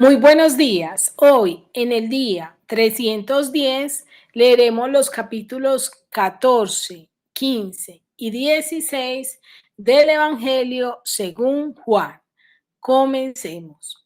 Muy buenos días. Hoy, en el día 310, leeremos los capítulos 14, 15 y 16 del Evangelio según Juan. Comencemos.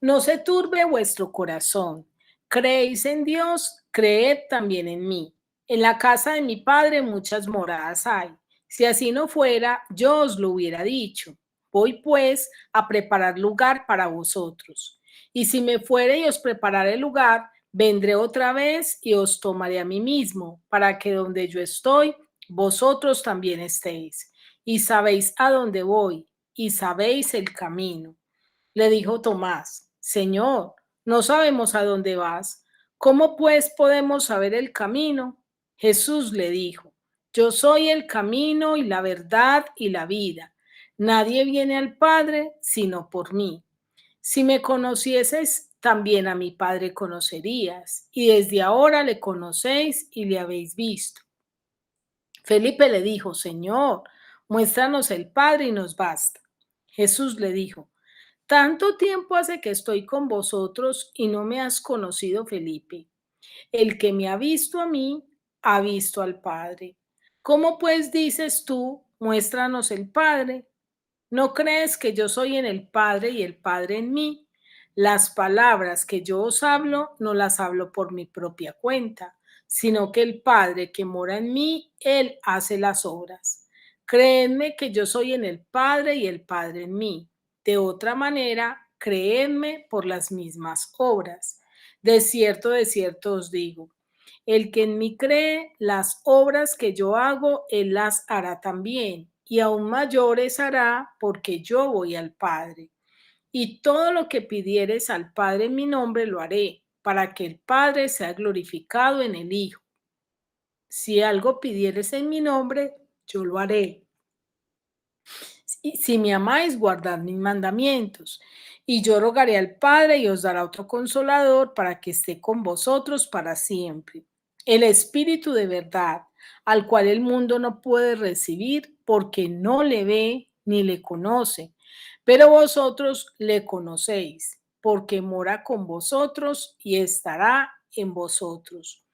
No se turbe vuestro corazón. Creéis en Dios, creed también en mí. En la casa de mi Padre muchas moradas hay. Si así no fuera, yo os lo hubiera dicho. Voy pues a preparar lugar para vosotros. Y si me fuere y os prepararé el lugar, vendré otra vez y os tomaré a mí mismo, para que donde yo estoy, vosotros también estéis. Y sabéis a dónde voy, y sabéis el camino. Le dijo Tomás: Señor, no sabemos a dónde vas. ¿Cómo pues podemos saber el camino? Jesús le dijo: Yo soy el camino y la verdad y la vida. Nadie viene al Padre sino por mí. Si me conocieses, también a mi Padre conocerías, y desde ahora le conocéis y le habéis visto. Felipe le dijo: Señor, muéstranos el Padre y nos basta. Jesús le dijo: Tanto tiempo hace que estoy con vosotros y no me has conocido, Felipe. El que me ha visto a mí, ha visto al Padre. ¿Cómo pues dices tú, muéstranos el Padre? ¿No crees que yo soy en el Padre y el Padre en mí? Las palabras que yo os hablo, no las hablo por mi propia cuenta, sino que el Padre que mora en mí, Él hace las obras. Creedme que yo soy en el Padre y el Padre en mí. De otra manera, creedme por las mismas obras. De cierto os digo, el que en mí cree, las obras que yo hago, él las hará también, y aún mayores hará, porque yo voy al Padre. Y todo lo que pidieres al Padre en mi nombre lo haré, para que el Padre sea glorificado en el Hijo. Si algo pidieres en mi nombre, yo lo haré. Y si me amáis, guardad mis mandamientos. Y yo rogaré al Padre y os dará otro consolador para que esté con vosotros para siempre. El Espíritu de verdad, al cual el mundo no puede recibir porque no le ve ni le conoce. Pero vosotros le conocéis, porque mora con vosotros y estará en vosotros.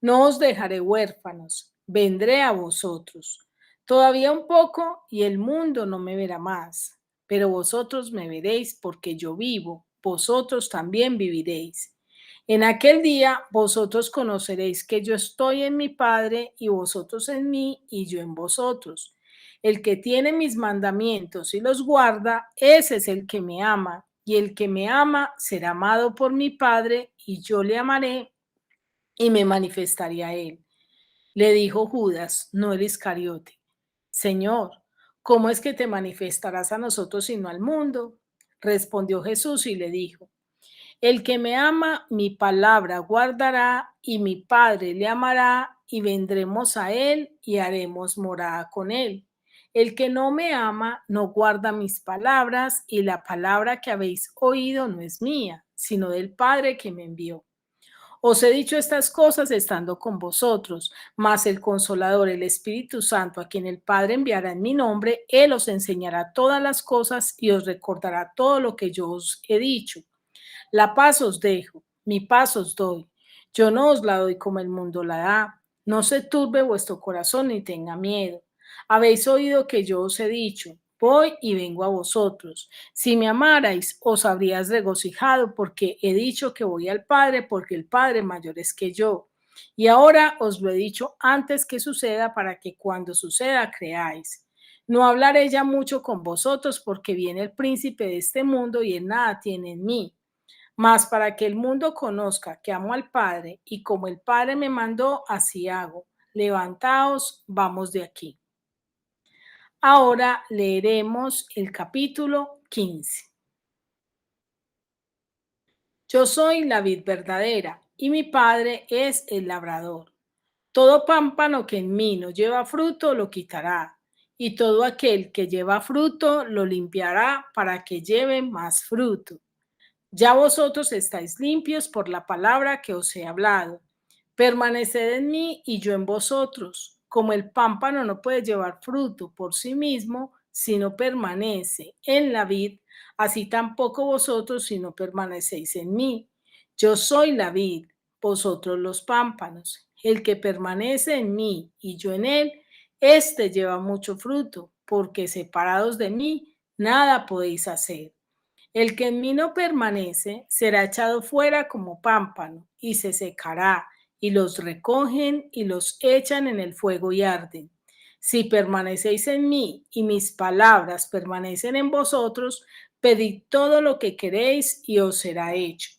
No os dejaré huérfanos, vendré a vosotros. Todavía un poco y el mundo no me verá más, pero vosotros me veréis porque yo vivo, vosotros también viviréis. En aquel día vosotros conoceréis que yo estoy en mi Padre y vosotros en mí y yo en vosotros. El que tiene mis mandamientos y los guarda, ese es el que me ama, y el que me ama será amado por mi Padre y yo le amaré y me manifestaré a él. Le dijo Judas, no el Iscariote: Señor, ¿cómo es que te manifestarás a nosotros y no al mundo? Respondió Jesús y le dijo: El que me ama, mi palabra guardará, y mi Padre le amará, y vendremos a él y haremos morada con él. El que no me ama, no guarda mis palabras, y la palabra que habéis oído no es mía, sino del Padre que me envió. Os he dicho estas cosas estando con vosotros, mas el Consolador, el Espíritu Santo, a quien el Padre enviará en mi nombre, Él os enseñará todas las cosas y os recordará todo lo que yo os he dicho. La paz os dejo, mi paz os doy. Yo no os la doy como el mundo la da. No se turbe vuestro corazón ni tenga miedo. Habéis oído que yo os he dicho: voy y vengo a vosotros. Si me amarais, os habrías regocijado, porque he dicho que voy al Padre, porque el Padre mayor es que yo. Y ahora os lo he dicho antes que suceda, para que cuando suceda creáis. No hablaré ya mucho con vosotros, porque viene el príncipe de este mundo y él nada tiene en mí. Mas para que el mundo conozca que amo al Padre, y como el Padre me mandó, así hago. Levantaos, vamos de aquí. Ahora leeremos el capítulo 15. Yo soy la vid verdadera, y mi Padre es el labrador. Todo pámpano que en mí no lleva fruto lo quitará, y todo aquel que lleva fruto lo limpiará para que lleve más fruto. Ya vosotros estáis limpios por la palabra que os he hablado. Permaneced en mí y yo en vosotros. Como el pámpano no puede llevar fruto por sí mismo, si no permanece en la vid, así tampoco vosotros si no permanecéis en mí. Yo soy la vid, vosotros los pámpanos. El que permanece en mí y yo en él, éste lleva mucho fruto, porque separados de mí, nada podéis hacer. El que en mí no permanece será echado fuera como pámpano y se secará, y los recogen y los echan en el fuego y arden. Si permanecéis en mí y mis palabras permanecen en vosotros, pedid todo lo que queréis y os será hecho.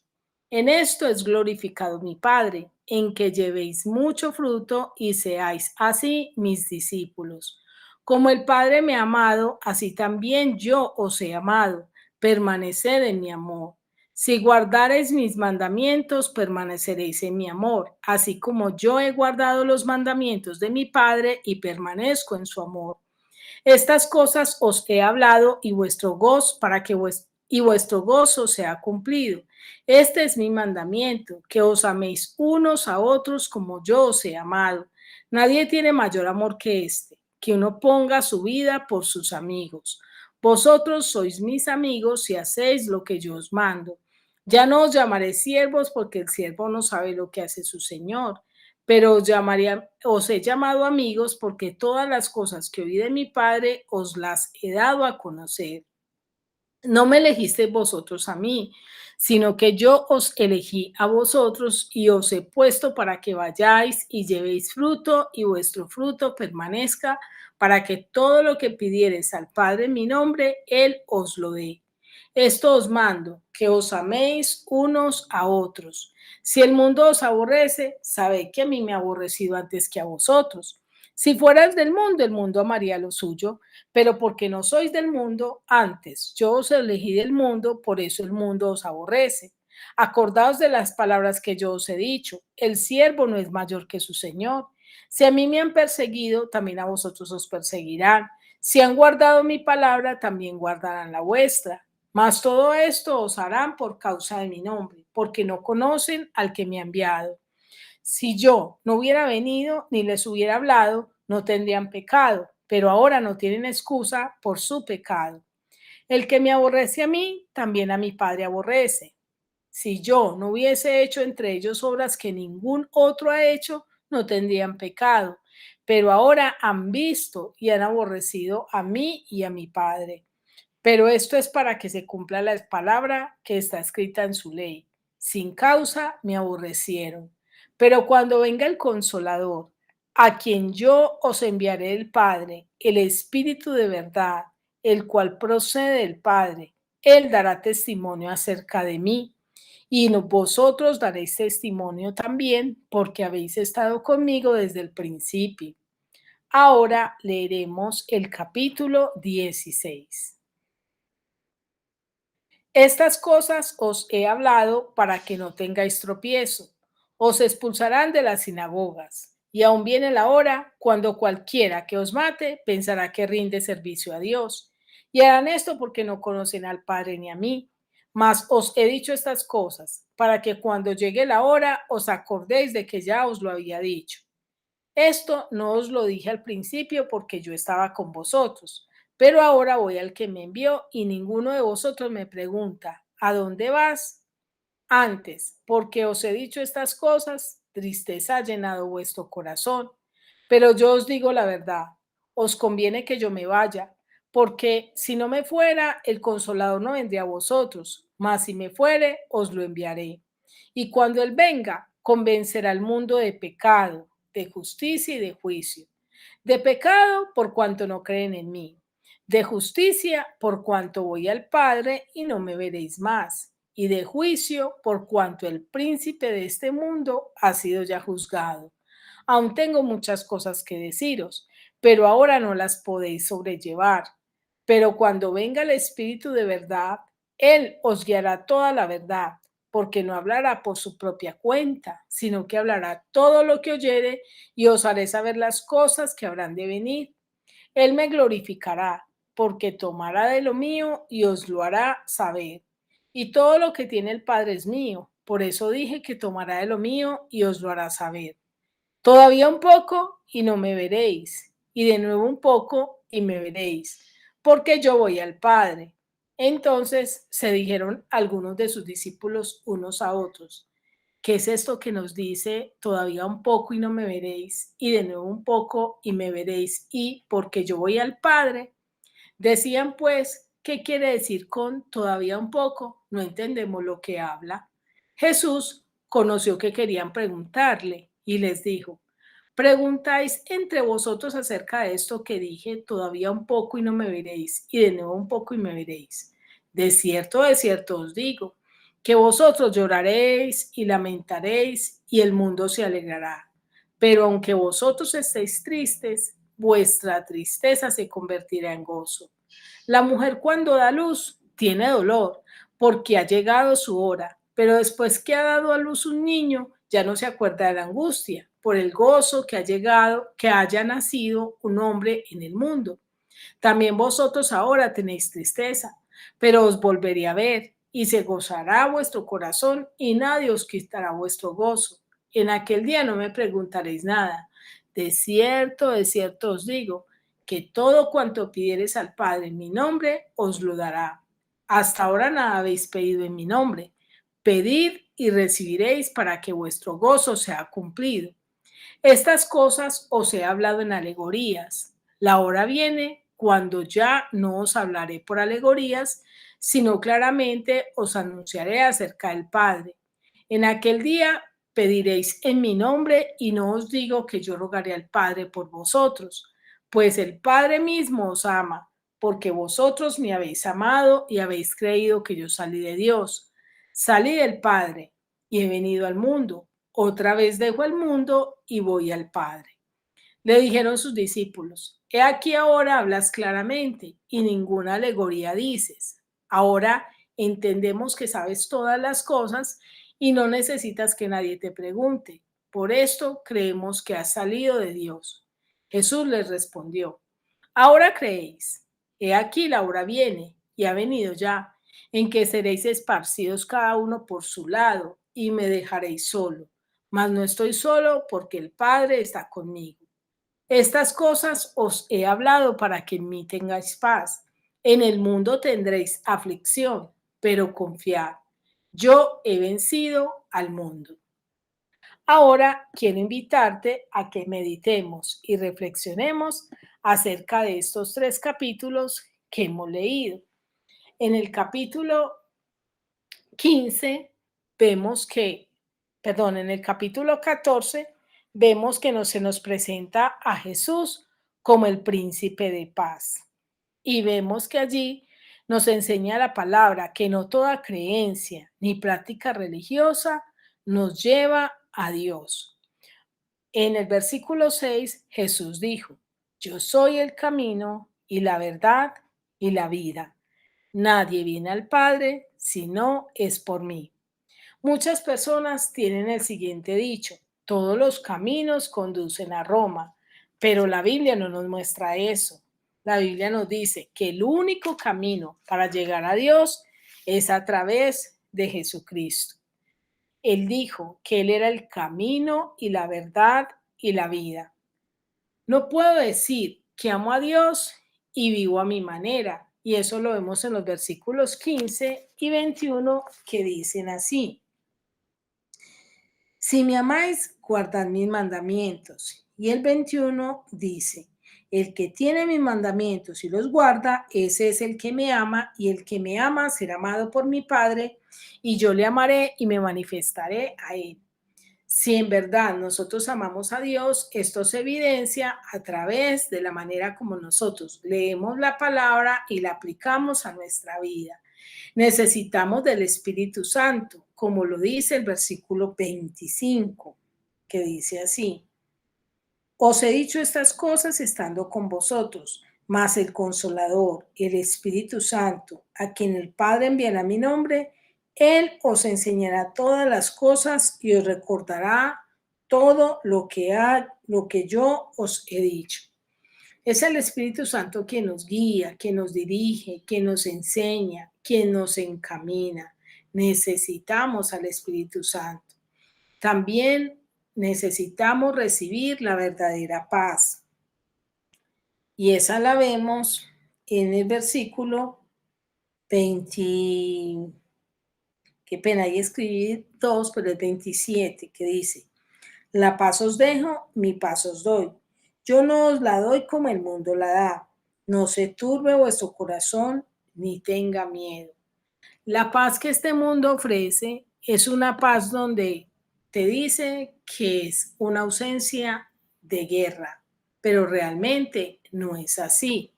En esto es glorificado mi Padre, en que llevéis mucho fruto y seáis así mis discípulos. Como el Padre me ha amado, así también yo os he amado. Permaneced en mi amor. Si guardareis mis mandamientos, permaneceréis en mi amor, así como yo he guardado los mandamientos de mi Padre y permanezco en su amor. Estas cosas os he hablado y vuestro gozo para que vuestro gozo sea cumplido. Este es mi mandamiento, que os améis unos a otros como yo os he amado. Nadie tiene mayor amor que este, que uno ponga su vida por sus amigos. Vosotros sois mis amigos si hacéis lo que yo os mando. Ya no os llamaré siervos porque el siervo no sabe lo que hace su señor, pero os he llamado amigos porque todas las cosas que oí de mi Padre os las he dado a conocer. No me elegisteis vosotros a mí, sino que yo os elegí a vosotros y os he puesto para que vayáis y llevéis fruto y vuestro fruto permanezca, para que todo lo que pidiereis al Padre en mi nombre, Él os lo dé. Esto os mando, que os améis unos a otros. Si el mundo os aborrece, sabed que a mí me ha aborrecido antes que a vosotros. Si fueras del mundo, el mundo amaría lo suyo, pero porque no sois del mundo, antes yo os elegí del mundo, por eso el mundo os aborrece. Acordaos de las palabras que yo os he dicho, el siervo no es mayor que su señor. Si a mí me han perseguido, también a vosotros os perseguirán. Si han guardado mi palabra, también guardarán la vuestra. Mas todo esto os harán por causa de mi nombre, porque no conocen al que me ha enviado. Si yo no hubiera venido ni les hubiera hablado, no tendrían pecado, pero ahora no tienen excusa por su pecado. El que me aborrece a mí, también a mi Padre aborrece. Si yo no hubiese hecho entre ellos obras que ningún otro ha hecho, no tendrían pecado, pero ahora han visto y han aborrecido a mí y a mi Padre. Pero esto es para que se cumpla la palabra que está escrita en su ley. Sin causa me aborrecieron. Pero cuando venga el Consolador, a quien yo os enviaré del Padre, el Espíritu de verdad, el cual procede del Padre, él dará testimonio acerca de mí. Y vosotros daréis testimonio también, porque habéis estado conmigo desde el principio. Ahora leeremos el capítulo 16. Estas cosas os he hablado para que no tengáis tropiezo. Os expulsarán de las sinagogas. Y aún viene la hora cuando cualquiera que os mate pensará que rinde servicio a Dios. Y harán esto porque no conocen al Padre ni a mí. Mas os he dicho estas cosas para que cuando llegue la hora os acordéis de que ya os lo había dicho. Esto no os lo dije al principio porque yo estaba con vosotros, pero ahora voy al que me envió y ninguno de vosotros me pregunta, ¿a dónde vas? Antes, porque os he dicho estas cosas, tristeza ha llenado vuestro corazón. Pero yo os digo la verdad, os conviene que yo me vaya, porque si no me fuera, el consolador no vendría a vosotros, mas si me fuere, os lo enviaré. Y cuando él venga, convencerá al mundo de pecado, de justicia y de juicio. De pecado por cuanto no creen en mí. De justicia por cuanto voy al Padre y no me veréis más. Y de juicio por cuanto el príncipe de este mundo ha sido ya juzgado. Aún tengo muchas cosas que deciros, pero ahora no las podéis sobrellevar. Pero cuando venga el Espíritu de verdad, Él os guiará toda la verdad, porque no hablará por su propia cuenta, sino que hablará todo lo que oyere y os haré saber las cosas que habrán de venir. Él me glorificará, porque tomará de lo mío y os lo hará saber. Y todo lo que tiene el Padre es mío, por eso dije que tomará de lo mío y os lo hará saber. Todavía un poco y no me veréis, y de nuevo un poco y me veréis, porque yo voy al Padre. Entonces se dijeron algunos de sus discípulos unos a otros: ¿qué es esto que nos dice todavía un poco y no me veréis? Y de nuevo un poco y me veréis. Y porque yo voy al Padre. Decían pues: ¿qué quiere decir con todavía un poco? No entendemos lo que habla. Jesús conoció que querían preguntarle y les dijo: preguntáis entre vosotros acerca de esto que dije, todavía un poco y no me veréis, y de nuevo un poco y me veréis. De cierto os digo, que vosotros lloraréis y lamentaréis, y el mundo se alegrará. Pero aunque vosotros estéis tristes, vuestra tristeza se convertirá en gozo. La mujer cuando da luz tiene dolor porque ha llegado su hora, pero después que ha dado a luz un niño, ya no se acuerda de la angustia por el gozo que ha llegado, que haya nacido un hombre en el mundo. También vosotros ahora tenéis tristeza, pero os volveré a ver y se gozará vuestro corazón y nadie os quitará vuestro gozo. En aquel día no me preguntaréis nada. De cierto os digo, que todo cuanto pidiereis al Padre en mi nombre, os lo dará. Hasta ahora nada habéis pedido en mi nombre. Pedid y recibiréis para que vuestro gozo sea cumplido. Estas cosas os he hablado en alegorías. La hora viene cuando ya no os hablaré por alegorías, sino claramente os anunciaré acerca del Padre. En aquel día pediréis en mi nombre y no os digo que yo rogaré al Padre por vosotros, pues el Padre mismo os ama, porque vosotros me habéis amado y habéis creído que yo salí de Dios. Salí del Padre y he venido al mundo. Otra vez dejo el mundo y voy al Padre. Le dijeron sus discípulos: he aquí ahora hablas claramente y ninguna alegoría dices. Ahora entendemos que sabes todas las cosas y no necesitas que nadie te pregunte. Por esto creemos que has salido de Dios. Jesús les respondió: ahora creéis. He aquí la hora viene y ha venido ya, en que seréis esparcidos cada uno por su lado y me dejaréis solo. Mas no estoy solo porque el Padre está conmigo. Estas cosas os he hablado para que en mí tengáis paz. En el mundo tendréis aflicción, pero confiad, yo he vencido al mundo. Ahora quiero invitarte a que meditemos y reflexionemos acerca de estos tres capítulos que hemos leído. En el capítulo 15 vemos que, perdón, en el capítulo 14 vemos que se nos presenta a Jesús como el príncipe de paz. Y vemos que allí nos enseña la palabra que no toda creencia ni práctica religiosa nos lleva a Dios. En el versículo 6 Jesús dijo: yo soy el camino y la verdad y la vida. Nadie viene al Padre si no es por mí. Muchas personas tienen el siguiente dicho: todos los caminos conducen a Roma, pero la Biblia no nos muestra eso. La Biblia nos dice que el único camino para llegar a Dios es a través de Jesucristo. Él dijo que Él era el camino y la verdad y la vida. No puedo decir que amo a Dios y vivo a mi manera, y eso lo vemos en los versículos 15 y 21 que dicen así: si me amáis, guardad mis mandamientos. Y el 21 dice: el que tiene mis mandamientos y los guarda, ese es el que me ama, y el que me ama será amado por mi Padre, y yo le amaré y me manifestaré a él. Si en verdad nosotros amamos a Dios, esto se evidencia a través de la manera como nosotros leemos la palabra y la aplicamos a nuestra vida. Necesitamos del Espíritu Santo, como lo dice el versículo 25, que dice así: os he dicho estas cosas estando con vosotros, mas el Consolador, el Espíritu Santo, a quien el Padre enviará a mi nombre, Él os enseñará todas las cosas y os recordará todo lo que yo os he dicho. Es el Espíritu Santo quien nos guía, quien nos dirige, quien nos enseña, quien nos encamina. Necesitamos al Espíritu Santo. También necesitamos recibir la verdadera paz. Y esa la vemos en el versículo 20, qué pena, ahí escribí 2, pero es 27, que dice, la paz os dejo, mi paz os doy. Yo no os la doy como el mundo la da. No se turbe vuestro corazón, ni tenga miedo. La paz que este mundo ofrece es una paz donde te dice que es una ausencia de guerra, pero realmente no es así,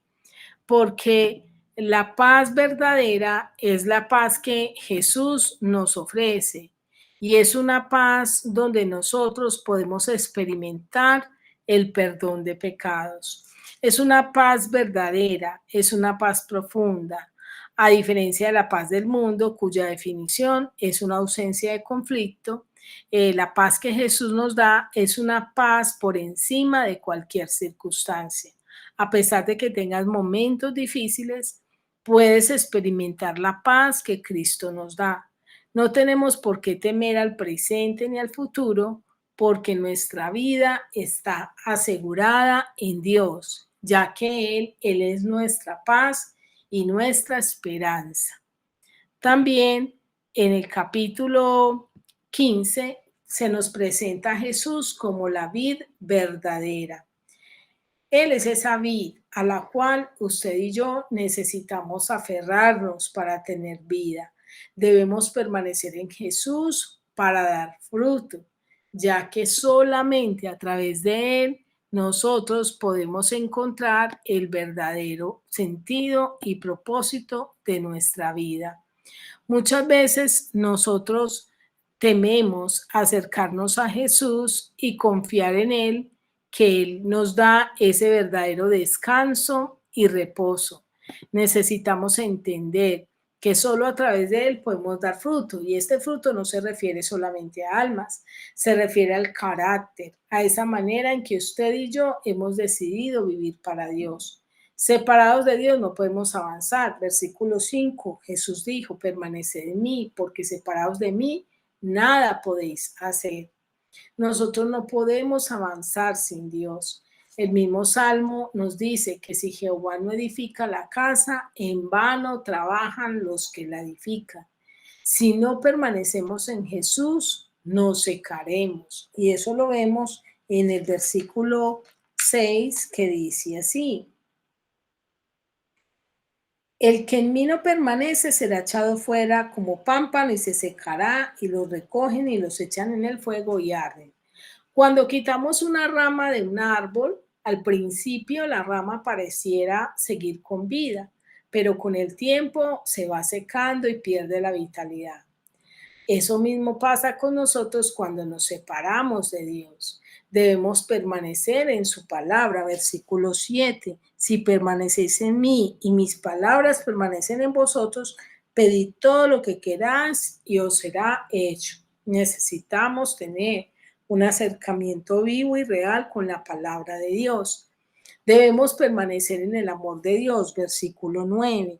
porque la paz verdadera es la paz que Jesús nos ofrece y es una paz donde nosotros podemos experimentar el perdón de pecados. Es una paz verdadera, es una paz profunda, a diferencia de la paz del mundo, cuya definición es una ausencia de conflicto. La paz que Jesús nos da es una paz por encima de cualquier circunstancia. A pesar de que tengas momentos difíciles, puedes experimentar la paz que Cristo nos da. No tenemos por qué temer al presente ni al futuro, porque nuestra vida está asegurada en Dios, ya que Él es nuestra paz y nuestra esperanza. También en el capítulo 15 se nos presenta a Jesús como la vid verdadera. Él es esa vid a la cual usted y yo necesitamos aferrarnos para tener vida. Debemos permanecer en Jesús para dar fruto, ya que solamente a través de Él nosotros podemos encontrar el verdadero sentido y propósito de nuestra vida. Muchas veces nosotros tememos acercarnos a Jesús y confiar en Él, que Él nos da ese verdadero descanso y reposo. Necesitamos entender que solo a través de Él podemos dar fruto, y este fruto no se refiere solamente a almas, se refiere al carácter, a esa manera en que usted y yo hemos decidido vivir para Dios. Separados de Dios no podemos avanzar. Versículo 5, Jesús dijo, permaneced en mí, porque separados de mí, nada podéis hacer. Nosotros no podemos avanzar sin Dios. El mismo Salmo nos dice que si Jehová no edifica la casa, en vano trabajan los que la edifican. Si no permanecemos en Jesús, nos secaremos. Y eso lo vemos en el versículo 6, que dice así: el que en mí no permanece será echado fuera como pámpano y se secará, y los recogen y los echan en el fuego y arden. Cuando quitamos una rama de un árbol, al principio la rama pareciera seguir con vida, pero con el tiempo se va secando y pierde la vitalidad. Eso mismo pasa con nosotros cuando nos separamos de Dios. Debemos permanecer en su palabra, versículo 7. Si permanecéis en mí y mis palabras permanecen en vosotros, pedid todo lo que queráis y os será hecho. Necesitamos tener un acercamiento vivo y real con la palabra de Dios. Debemos permanecer en el amor de Dios, versículo 9.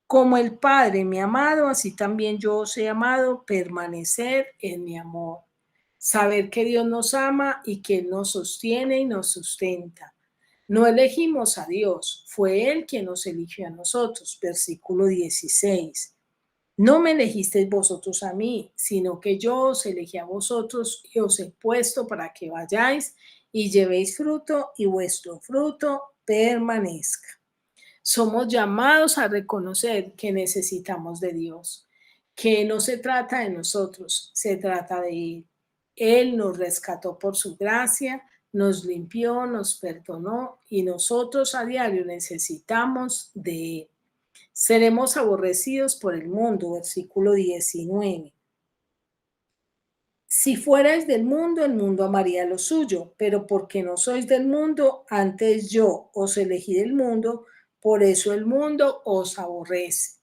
Como el Padre me ha amado, así también yo os he amado, permanecer en mi amor. Saber que Dios nos ama y que Él nos sostiene y nos sustenta. No elegimos a Dios, fue Él quien nos eligió a nosotros. Versículo 16. No me elegisteis vosotros a mí, sino que yo os elegí a vosotros y os he puesto para que vayáis y llevéis fruto y vuestro fruto permanezca. Somos llamados a reconocer que necesitamos de Dios, que no se trata de nosotros, se trata de Él. Él nos rescató por su gracia, nos limpió, nos perdonó y nosotros a diario necesitamos de Él. Seremos aborrecidos por el mundo, versículo 19. Si fuerais del mundo, el mundo amaría lo suyo, pero porque no sois del mundo, antes yo os elegí del mundo, por eso el mundo os aborrece.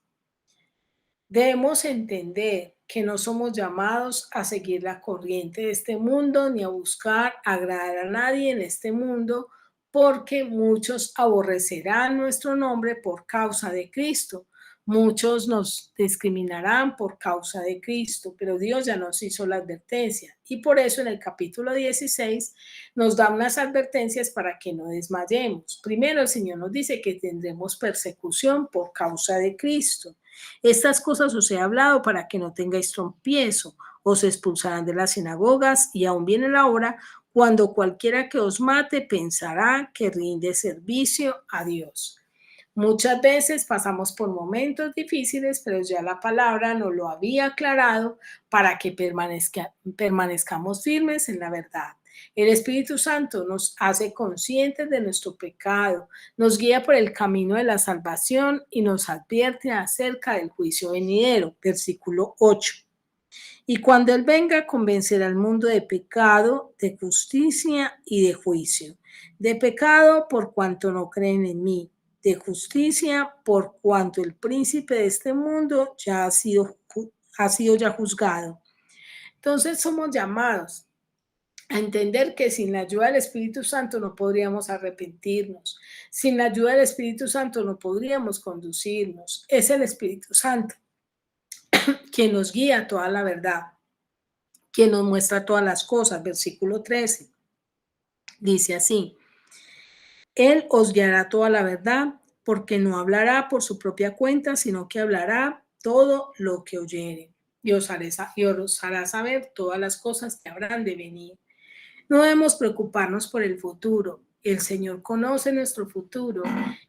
Debemos entender que no somos llamados a seguir la corriente de este mundo ni a buscar agradar a nadie en este mundo, porque muchos aborrecerán nuestro nombre por causa de Cristo, Muchos nos discriminarán por causa de Cristo, pero Dios ya nos hizo la advertencia. Y por eso en el capítulo 16 nos da unas advertencias para que no desmayemos. Primero, el Señor nos dice que tendremos persecución por causa de Cristo. Estas cosas os he hablado para que no tengáis tropiezo, os expulsarán de las sinagogas y aún viene la hora cuando cualquiera que os mate pensará que rinde servicio a Dios. Muchas veces pasamos por momentos difíciles, pero ya la palabra nos lo había aclarado para que permanezcamos firmes en la verdad. El Espíritu Santo nos hace conscientes de nuestro pecado, nos guía por el camino de la salvación y nos advierte acerca del juicio venidero. Versículo 8. Y cuando Él venga, convencerá al mundo de pecado, de justicia y de juicio. De pecado por cuanto no creen en mí, de justicia por cuanto el príncipe de este mundo ya ha sido ya juzgado. Entonces somos llamados a entender que sin la ayuda del Espíritu Santo no podríamos arrepentirnos. Sin la ayuda del Espíritu Santo no podríamos conducirnos. Es el Espíritu Santo quien nos guía a toda la verdad, quien nos muestra todas las cosas. Versículo 13 dice así: Él os guiará toda la verdad, porque no hablará por su propia cuenta, sino que hablará todo lo que oyere, y os hará saber todas las cosas que habrán de venir. No debemos preocuparnos por el futuro. El Señor conoce nuestro futuro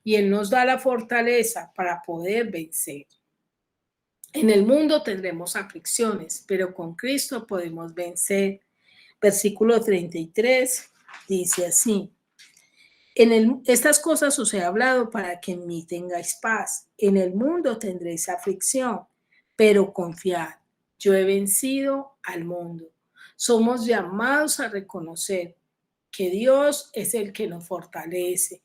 y Él nos da la fortaleza para poder vencer. En el mundo tendremos aflicciones, pero con Cristo podemos vencer. Versículo 33 dice así: estas cosas os he hablado para que en mí tengáis paz. En el mundo tendréis aflicción, pero confiad, yo he vencido al mundo. Somos llamados a reconocer que Dios es el que nos fortalece,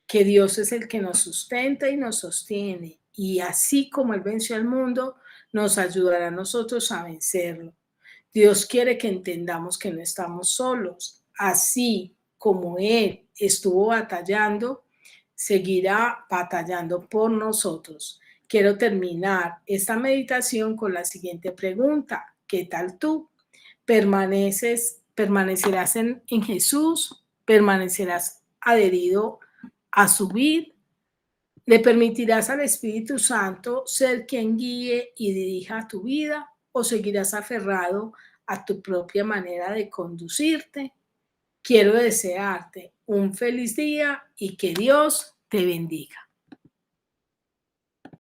que Dios es el que nos sustenta y nos sostiene. Y así como Él venció al mundo, nos ayudará a nosotros a vencerlo. Dios quiere que entendamos que no estamos solos. Así como Él estuvo batallando, seguirá batallando por nosotros. Quiero terminar esta meditación con la siguiente pregunta: ¿qué tal tú? ¿Permanecerás en Jesús? ¿Permanecerás adherido a su vida? ¿Le permitirás al Espíritu Santo ser quien guíe y dirija tu vida, o seguirás aferrado a tu propia manera de conducirte? Quiero desearte un feliz día y que Dios te bendiga.